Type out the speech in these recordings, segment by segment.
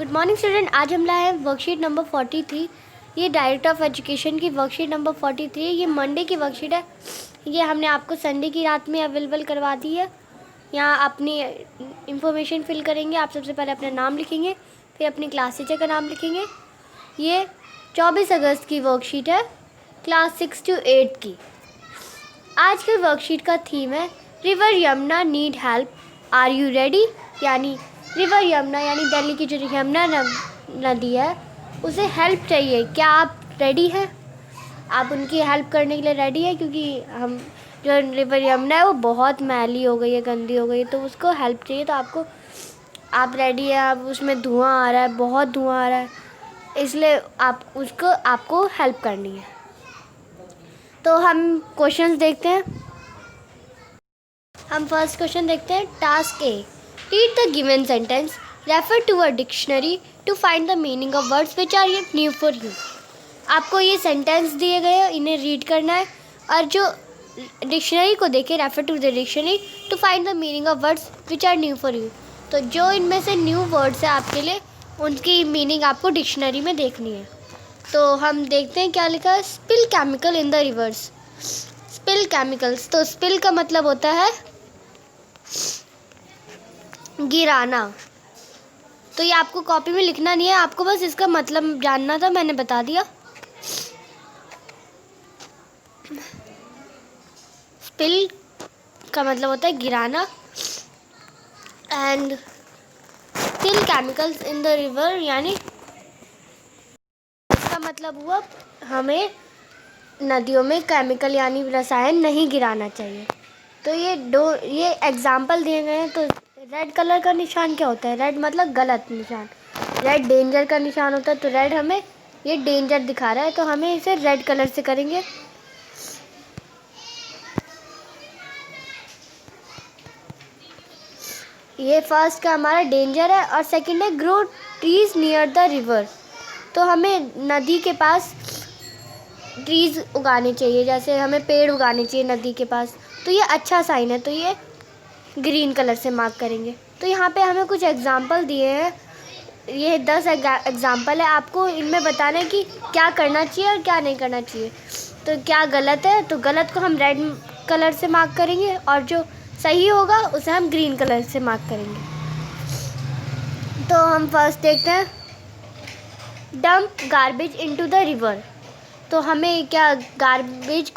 Good morning student. आज हम लाए हैं वर्कशीट नंबर 43। ये डायरेक्टर ऑफ एजुकेशन की वर्कशीट नंबर 43। ये मंडे की वर्कशीट है। ये हमने आपको संडे की रात में अवेलेबल करवा दी है। यहाँ अपनी इंफॉर्मेशन फिल करेंगे। आप सबसे पहले अपना नाम लिखेंगे, फिर अपनी क्लास टीचर का नाम लिखेंगे। ये 24 अगस्त की वर्कशीट है, क्लास 6 to 8 की। आज की वर्कशीट का थीम है river Yamuna need help, are you ready. यानी रिवर यमुना यानी दिल्ली की जो यमुना नदी है उसे हेल्प चाहिए, क्या आप रेडी हैं? आप उनकी हेल्प करने के लिए रेडी है, क्योंकि हम जो रिवर यमुना है वो बहुत मैली हो गई है, गंदी हो गई है, तो उसको हेल्प चाहिए। तो आप रेडी है? आप उसमें धुआं आ रहा है, बहुत धुआं आ रहा है, इसलिए आपको हेल्प करनी है। तो हम क्वेश्चंस देखते हैं। हम फर्स्ट क्वेश्चन देखते हैं। Task A, read the given sentence, refer to a dictionary to find the meaning of words which are new for you. आपको ये सेंटेंस दिए गए हैं, इन्हें रीड करना है और जो डिक्शनरी को देखे, refer to the dictionary to find the meaning of words which are new for you. तो जो इनमें से न्यू वर्ड्स है आपके लिए, उनकी मीनिंग आपको डिक्शनरी में देखनी है। तो हम देखते हैं क्या लिखा है। Spill chemical in the reverse. Spill chemicals, तो स्पिल का मतलब होता है गिराना। तो ये आपको कॉपी में लिखना नहीं है, आपको बस इसका मतलब जानना था, मैंने बता दिया। स्पिल का मतलब होता है गिराना। And spill chemicals in the river यानी इसका मतलब हुआ हमें नदियों में केमिकल यानी रसायन नहीं गिराना चाहिए। तो ये एग्जाम्पल दिए गए हैं। तो रेड कलर का निशान क्या होता है? रेड मतलब गलत निशान, रेड डेंजर का निशान होता है। तो रेड हमें ये डेंजर दिखा रहा है, तो हमें इसे रेड कलर से करेंगे। ये फर्स्ट का हमारा डेंजर है और सेकंड है grow trees near the river. तो हमें नदी के पास ट्रीज उगाने चाहिए, जैसे हमें पेड़ उगाने चाहिए नदी के पास। तो ये अच्छा साइन है, तो ये ग्रीन कलर से मार्क करेंगे। तो यहाँ पे हमें कुछ एग्जाम्पल दिए हैं, ये 10 एग्जाम्पल है। आपको इनमें बताना है कि क्या करना चाहिए और क्या नहीं करना चाहिए। तो क्या गलत है, तो गलत को हम रेड कलर से मार्क करेंगे और जो सही होगा उसे हम ग्रीन कलर से मार्क करेंगे। तो हम फर्स्ट देखते हैं, dump garbage into the river. तो हमें क्या गार्बेज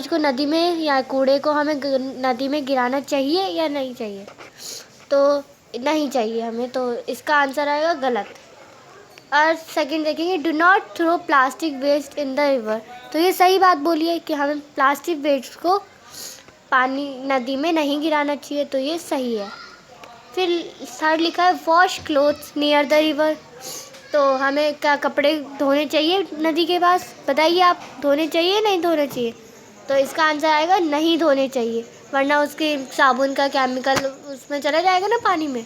को नदी में या कूड़े को हमें नदी में गिराना चाहिए या नहीं चाहिए? तो नहीं चाहिए हमें, तो इसका आंसर आएगा गलत। और सेकंड देखेंगे, do not throw plastic waste in the river. तो ये सही बात बोली है कि हमें प्लास्टिक वेस्ट को नदी में नहीं गिराना चाहिए, तो ये सही है। फिर थर्ड लिखा है, wash clothes near the river. तो हमें क्या कपड़े धोने चाहिए नदी के पास? बताइए आप, धोने चाहिए नहीं धोने चाहिए? तो इसका आंसर आएगा नहीं धोने चाहिए, वरना उसके साबुन का केमिकल उसमें चला जाएगा ना पानी में।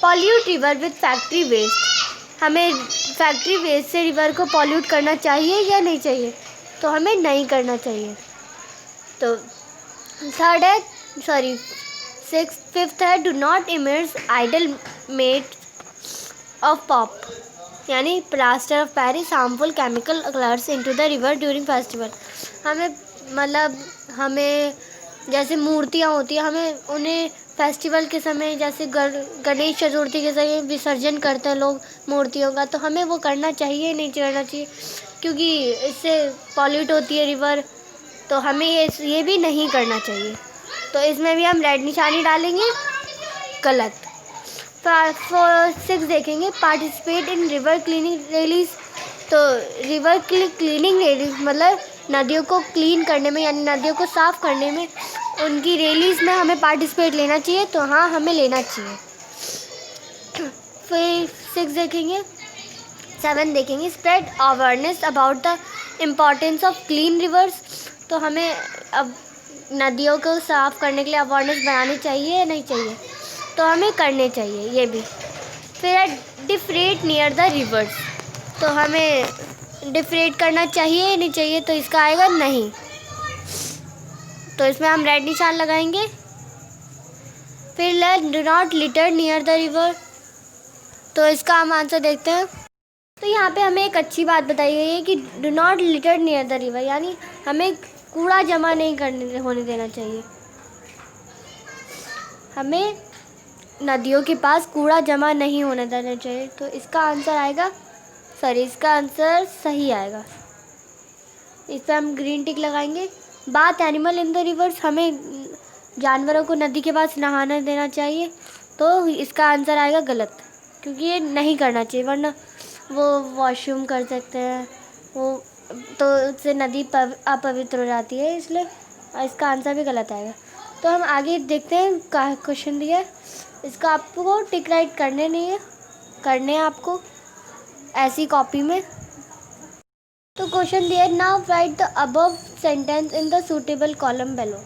Pollute river with factory waste. हमें फैक्ट्री वेस्ट से रिवर को पॉल्यूट करना चाहिए या नहीं चाहिए? तो हमें नहीं करना चाहिए। तो फिफ्थ है, do not immerse idol made of POP यानी plaster of Paris harmful chemical colours into the river during festival. हमें जैसे मूर्तियाँ होती हैं, हमें उन्हें फेस्टिवल के समय, जैसे गणेश चतुर्थी के समय विसर्जन करते हैं लोग मूर्तियों का, तो हमें वो करना चाहिए नहीं करना चाहिए, क्योंकि इससे पॉल्यूट होती है रिवर। तो हमें ये भी नहीं करना चाहिए। तो इसमें भी हम रेड निशानी डालेंगे, गलत। 6 देखेंगे, participate in river cleaning rallies. तो रिवर क्लीनिंग रैलीज मतलब नदियों को क्लीन करने में यानी नदियों को साफ़ करने में उनकी रैलीज में हमें पार्टिसिपेट लेना चाहिए। तो हाँ, हमें लेना चाहिए। फिर 7 देखेंगे, spread awareness about the importance of clean reverse. तो हमें अब नदियों को साफ़ करने के लिए अवेयरनेस बनानी चाहिए या नहीं चाहिए? तो हमें करने चाहिए ये भी। फिर है डिफ्रेट नियर द रिवर्स। तो हमें डिफ्रेट करना चाहिए या नहीं चाहिए? तो इसका आएगा नहीं, तो इसमें हम रेड निशान लगाएंगे। फिर do not litter near the river, तो इसका हम आंसर देखते हैं। तो यहाँ पे हमें एक अच्छी बात बताई गई है कि do not litter near the river, यानी हमें कूड़ा जमा नहीं करने होने देना चाहिए। हमें नदियों के पास कूड़ा जमा नहीं होने देना चाहिए। तो इसका आंसर आएगा, इसका आंसर सही आएगा। इस पर हम ग्रीन टिक लगाएंगे। Bath animal in the reverse, हमें जानवरों को नदी के पास नहाना देना चाहिए। तो इसका आंसर आएगा गलत, क्योंकि ये नहीं करना चाहिए, वरना वो वॉशरूम कर सकते हैं, वो तो उससे नदी अपवित्र हो जाती है, इसलिए इसका आंसर भी गलत आएगा। तो हम आगे देखते हैं क्या क्वेश्चन दिया है। इसका आपको टिक राइट करने हैं आपको ऐसी कॉपी में। तो क्वेश्चन दिया है, now write the above sentence in the suitable column below.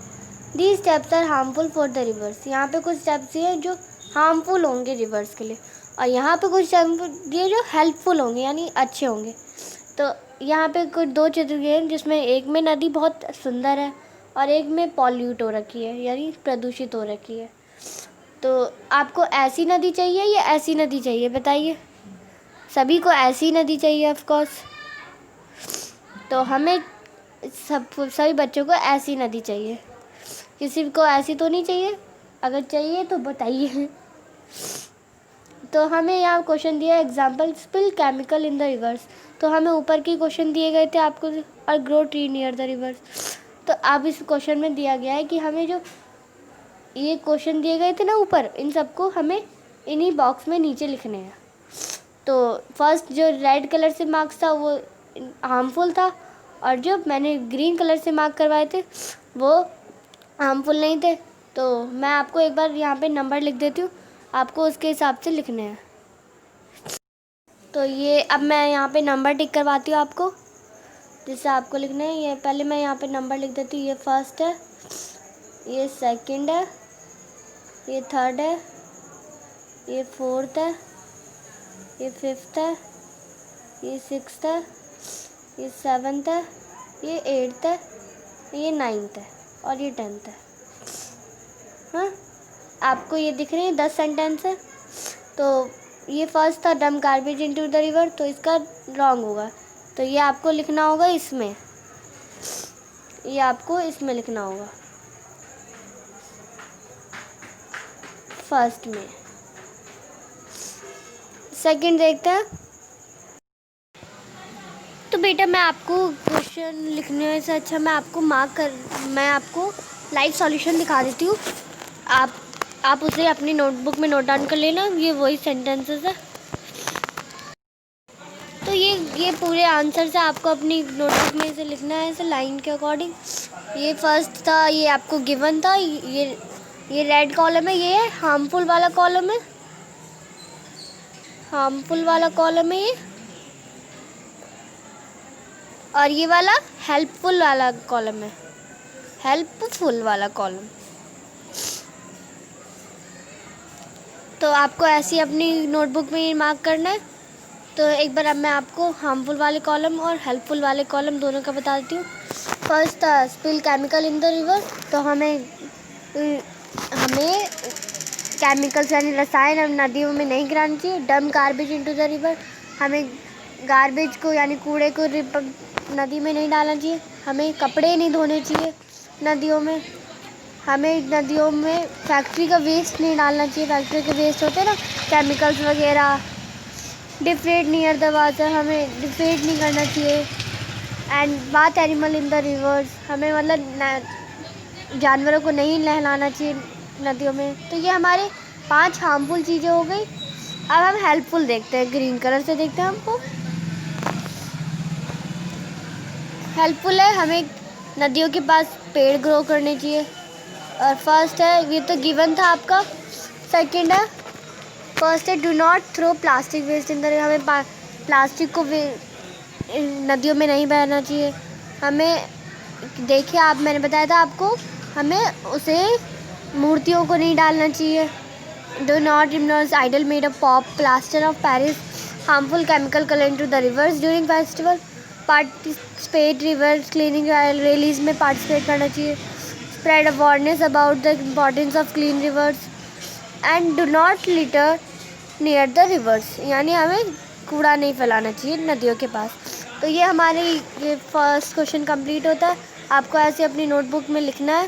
These steps are harmful for the rivers. यहाँ पे कुछ स्टेप्स हैं जो हार्मफुल होंगे रिवर्स के लिए, और यहाँ पे कुछ स्टेप्स दिए जो हेल्पफुल होंगे, यानी अच्छे होंगे। तो यहाँ पे कुछ 2 चित्र दिए हैं, जिसमें एक में नदी बहुत सुंदर है और एक में पॉल्यूट हो रखी है, यानी प्रदूषित हो रखी है। तो आपको ऐसी नदी चाहिए या ऐसी नदी चाहिए, बताइए। सभी को ऐसी नदी चाहिए ऑफ कोर्स। तो हमें सभी बच्चों को ऐसी नदी चाहिए, किसी को ऐसी तो नहीं चाहिए। अगर चाहिए तो बताइए। तो हमें यहाँ क्वेश्चन दिया example spill chemical in the reverse. तो हमें ऊपर की क्वेश्चन दिए गए थे आपको, और grow tree near the reverse. तो अब इस क्वेश्चन में दिया गया है कि हमें जो ये क्वेश्चन दिए गए थे ना ऊपर, इन सबको हमें इन्हीं बॉक्स में नीचे लिखने हैं। तो फर्स्ट जो रेड कलर से मार्क्स था वो हार्मफुल था, और जो मैंने ग्रीन कलर से मार्क करवाए थे वो हार्मफुल नहीं थे। तो मैं आपको एक बार यहाँ पे नंबर लिख देती हूँ, आपको उसके हिसाब से लिखने हैं। तो ये अब मैं यहाँ पे नंबर टिक करवाती हूँ आपको, जिससे आपको लिखना है। ये पहले मैं यहाँ पे नंबर लिख देती हूँ। ये फर्स्ट है, ये सेकंड है, ये थर्ड है, ये फोर्थ है, ये फिफ्थ है, ये सिक्स्थ है, ये सेवन्थ है, ये एट्थ है, ये नाइन्थ है, और ये 10th है। हाँ, आपको ये दिख रहे हैं 10 सेंटेंस है। तो ये फर्स्ट था डम गार्बेज इनटू द रिवर, तो इसका रॉन्ग होगा। तो ये आपको लिखना होगा इसमें, ये आपको इसमें लिखना होगा फर्स्ट में। सेकंड देखते हैं। तो बेटा मैं आपको क्वेश्चन लिखने से अच्छा मैं आपको लाइव सॉल्यूशन दिखा देती हूँ। आप उसे अपनी नोटबुक में नोट डाउन कर लेना। ये वही सेंटेंसेस है। तो ये पूरे आंसर से आपको अपनी नोटबुक में इसे लिखना है, ऐसे लाइन के अकॉर्डिंग। ये फर्स्ट था, ये आपको गिवन था। ये रेड कॉलम है, ये हार्मफुल वाला कॉलम है, हार्मफुल वाला कॉलम है ये, और ये वाला हेल्पफुल वाला कॉलम है, हेल्पफुल वाला कॉलम। तो आपको ऐसी अपनी नोटबुक में मार्क करना है। तो एक बार अब मैं आपको हार्मफुल वाले कॉलम और हेल्पफुल वाले कॉलम दोनों का बता देती हूँ। फर्स्ट था spill chemical in the river. तो हमें केमिकल्स यानी रसायन अब नदियों में नहीं गिरानी चाहिए। डम गार्बेज इनटू द रिवर, हमें गार्बेज को यानी कूड़े को नदी में नहीं डालना चाहिए। हमें कपड़े नहीं धोने चाहिए नदियों में। हमें नदियों में फैक्ट्री का वेस्ट नहीं डालना चाहिए। फैक्ट्री के वेस्ट होते हैं ना, केमिकल्स वगैरह। डिफरेट नियर द वाटर, हमें डिफरेट नहीं करना चाहिए। And bath animal in the reverse, हमें मतलब जानवरों को नहीं नहलाना चाहिए नदियों में। तो ये हमारे 5 हार्मफुल चीज़ें हो गई। अब हम हेल्पफुल देखते हैं, ग्रीन कलर से देखते हैं। हमको हेल्पफुल है, हमें नदियों के पास पेड़ ग्रो करने चाहिए। और फर्स्ट है, ये तो गिवन था आपका। सेकंड है, फर्स्ट है do not throw plastic waste in the river, हमें प्लास्टिक को नदियों में नहीं बहना चाहिए। हमें देखिए आप, मैंने बताया था आपको, हमें उसे मूर्तियों को नहीं डालना चाहिए। Do not immerse idol made a POP plaster of Paris harmful chemical colour into the rivers during festival. Participate river cleaning rallies में पार्टिसिपेट करना चाहिए। Spread awareness about the importance of clean rivers. And do not litter near the rivers, यानी हमें कूड़ा नहीं फैलाना चाहिए नदियों के पास। तो ये हमारे ये फर्स्ट क्वेश्चन कंप्लीट होता है। आपको ऐसे अपनी नोटबुक में लिखना है।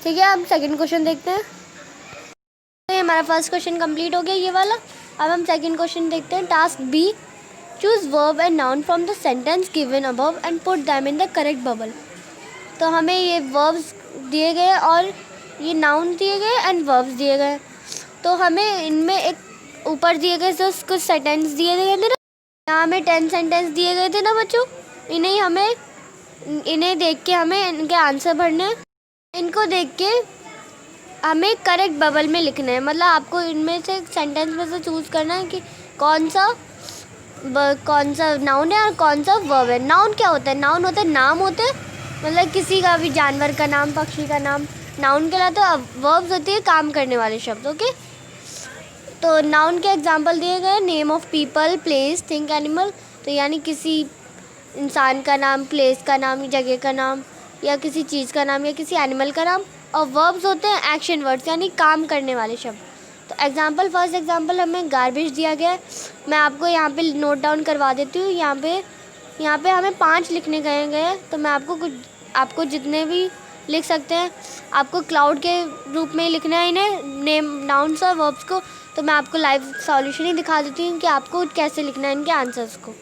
ठीक है, हम सेकंड क्वेश्चन देखते हैं। तो ये हमारा फर्स्ट क्वेश्चन कंप्लीट हो गया ये वाला। अब हम सेकंड क्वेश्चन देखते हैं। Task B, choose verb and noun from the sentence given above and put them in the correct bubble. तो हमें ये वर्ब्स दिए गए और ये नाउन दिए गए एंड वर्ब्स दिए गए। तो हमें इनमें एक ऊपर दिए गए जो कुछ सेंटेंस दिए गए थे ना, यहाँ हमें 10 सेंटेंस दिए गए थे ना बच्चों, इन्हें देख के हमें इनके आंसर भरने हैं। इनको देख के हमें करेक्ट बबल में लिखना है। मतलब आपको इनमें से सेंटेंस में से चूज़ करना है कि कौन सा नाउन है और कौन सा वर्ब है। नाउन क्या होता है? नाउन होता है नाम होते हैं, मतलब किसी का भी जानवर का नाम, पक्षी का नाम नाउन कहलाता है। वर्ब्स होती है काम करने वाले शब्द। ओके, तो नाउन के एग्जांपल दिए गए, name of people, place, thing, animal. तो यानी किसी इंसान का नाम, प्लेस का नाम, जगह का नाम, या किसी चीज़ का नाम, या किसी एनिमल का नाम। और वर्ब्स होते हैं एक्शन वर्ड्स, यानी काम करने वाले शब्द। तो एग्जांपल, फर्स्ट एग्जांपल हमें गार्बेज दिया गया है। मैं आपको यहाँ पे नोट डाउन करवा देती हूँ। यहाँ पे हमें 5 लिखने गए हैं। तो मैं आपको जितने भी लिख सकते हैं, आपको क्लाउड के रूप में लिखना है इन्हें, नेम, नाउन्स और वर्ब्स को। तो मैं आपको लाइव सॉल्यूशन ही दिखा देती हूँ कि आपको कैसे लिखना है इनके आंसर्स को।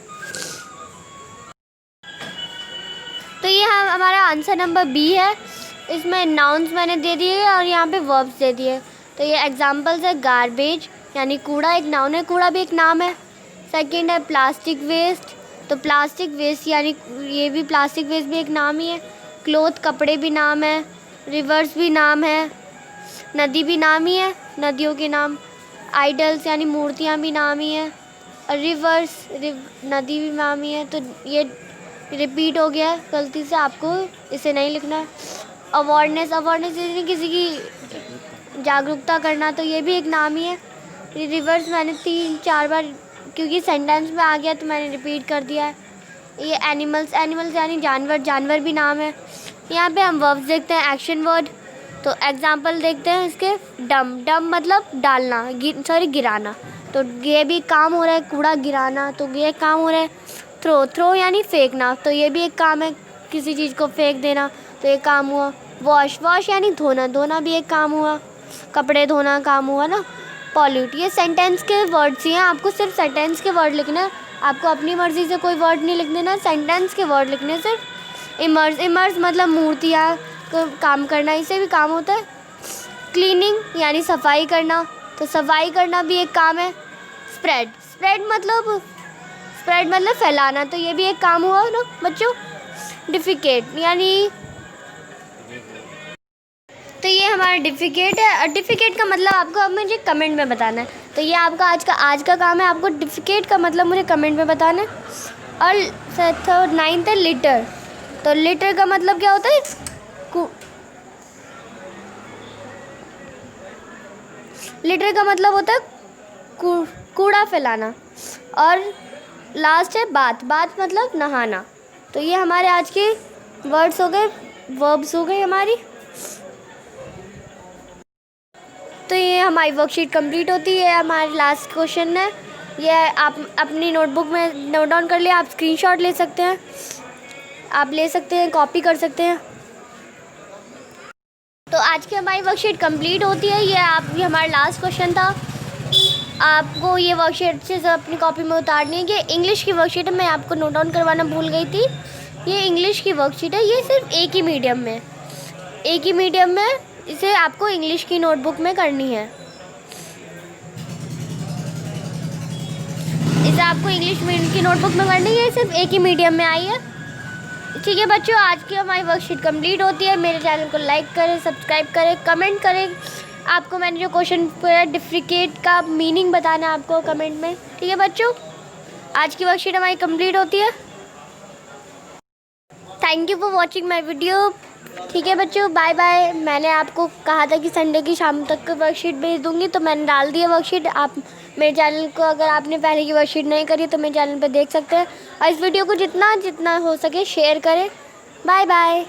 तो ये हमारा आंसर नंबर बी है। इसमें नाउन्स मैंने दे दिए और यहाँ पे वर्ब्स दे दिए। तो ये एग्जांपल्स है, गार्बेज यानी कूड़ा एक नाउन है, कूड़ा भी एक नाम है। सेकंड है प्लास्टिक वेस्ट, तो प्लास्टिक वेस्ट यानी ये भी प्लास्टिक वेस्ट भी एक नाम ही है। क्लोथ कपड़े भी नाम है। रिवर्स भी नाम है। नदी भी नाम ही है, नदियों के नाम। आइडल्स यानी मूर्तियाँ भी नाम ही है। और नदी भी नाम ही है। तो ये रिपीट हो गया है गलती से, आपको इसे नहीं लिखना है। अवेयरनेस यानी किसी की जागरूकता करना, तो ये भी एक नाम ही है। रिवर्स मैंने 3-4 बार, क्योंकि सेंटेंस में आ गया तो मैंने रिपीट कर दिया है। ये एनिमल्स यानी जानवर भी नाम है। यहाँ पे हम वर्ब्स देखते हैं, एक्शन वर्ड। तो एग्जांपल देखते हैं इसके, डम मतलब डालना, गिराना। तो ये भी काम हो रहा है, कूड़ा गिराना, तो ये काम हो रहा है। थ्रो यानी फेंकना, तो ये भी एक काम है, किसी चीज़ को फेंक देना, तो ये काम हुआ। वॉश यानी धोना भी एक काम हुआ। कपड़े धोना काम हुआ ना। पॉल्यूट, ये सेंटेंस के वर्ड्स ही हैं। आपको सिर्फ सेंटेंस के वर्ड लिखना है, आपको अपनी मर्ज़ी से कोई वर्ड नहीं लिख देना, सेंटेंस के वर्ड लिखने। सिर्फ इमर्स मतलब मूर्तियाँ को काम करना, इसे भी काम होता है। क्लीनिंग यानी सफाई करना, तो सफाई करना भी एक काम है। स्प्रेड मतलब फैलाना, तो ये भी एक काम हुआ ना बच्चों। डिफिकेट यानी, तो ये हमारा डिफिकेट है। और डिफिकेट का मतलब आपको अब मुझे कमेंट में बताना है। तो ये आपका आज का काम है, आपको डिफिकेट का मतलब मुझे कमेंट में बताना है। और 9th है लिटर, तो लिटर का मतलब क्या होता है? लिटर का मतलब होता है कूड़ा फैलाना। और लास्ट है बात मतलब नहाना। तो ये हमारे आज के वर्ड्स हो गए, वर्ब्स हो गए हमारी। तो ये हमारी वर्कशीट कंप्लीट होती है। हमारी लास्ट क्वेश्चन है, ये आप अपनी नोटबुक में नोट डाउन कर लिया। आप स्क्रीनशॉट ले सकते हैं, आप ले सकते हैं, कॉपी कर सकते हैं। तो आज की हमारी वर्कशीट कंप्लीट होती है। ये हमारा लास्ट क्वेश्चन था। आपको ये वर्कशीट अच्छे से अपनी कॉपी में उतारनी है। ये इंग्लिश की वर्कशीट है, मैं आपको नोट डाउन करवाना भूल गई थी। ये इंग्लिश की वर्कशीट है, ये सिर्फ एक ही मीडियम में इसे आपको इंग्लिश की नोटबुक में करनी है। इसे आपको इंग्लिश की नोटबुक में करनी है, सिर्फ एक ही मीडियम में आई है। ठीक है बच्चों, आज की हमारी वर्कशीट कंप्लीट होती है। मेरे चैनल को लाइक करें, सब्सक्राइब करें, कमेंट करें। आपको मैंने जो क्वेश्चन पूरा डिफिकेट का मीनिंग बताना है आपको कमेंट में। ठीक है बच्चों, आज की वर्कशीट हमारी कंप्लीट होती है। Thank you for watching my video. ठीक है बच्चों, बाय बाय। मैंने आपको कहा था कि संडे की शाम तक वर्कशीट भेज दूँगी, तो मैंने डाल दी है वर्कशीट। आप मेरे चैनल को, अगर आपने पहले की वर्कशीट नहीं करी तो मेरे चैनल पर देख सकते हैं। और इस वीडियो को जितना हो सके शेयर करें। Bye bye.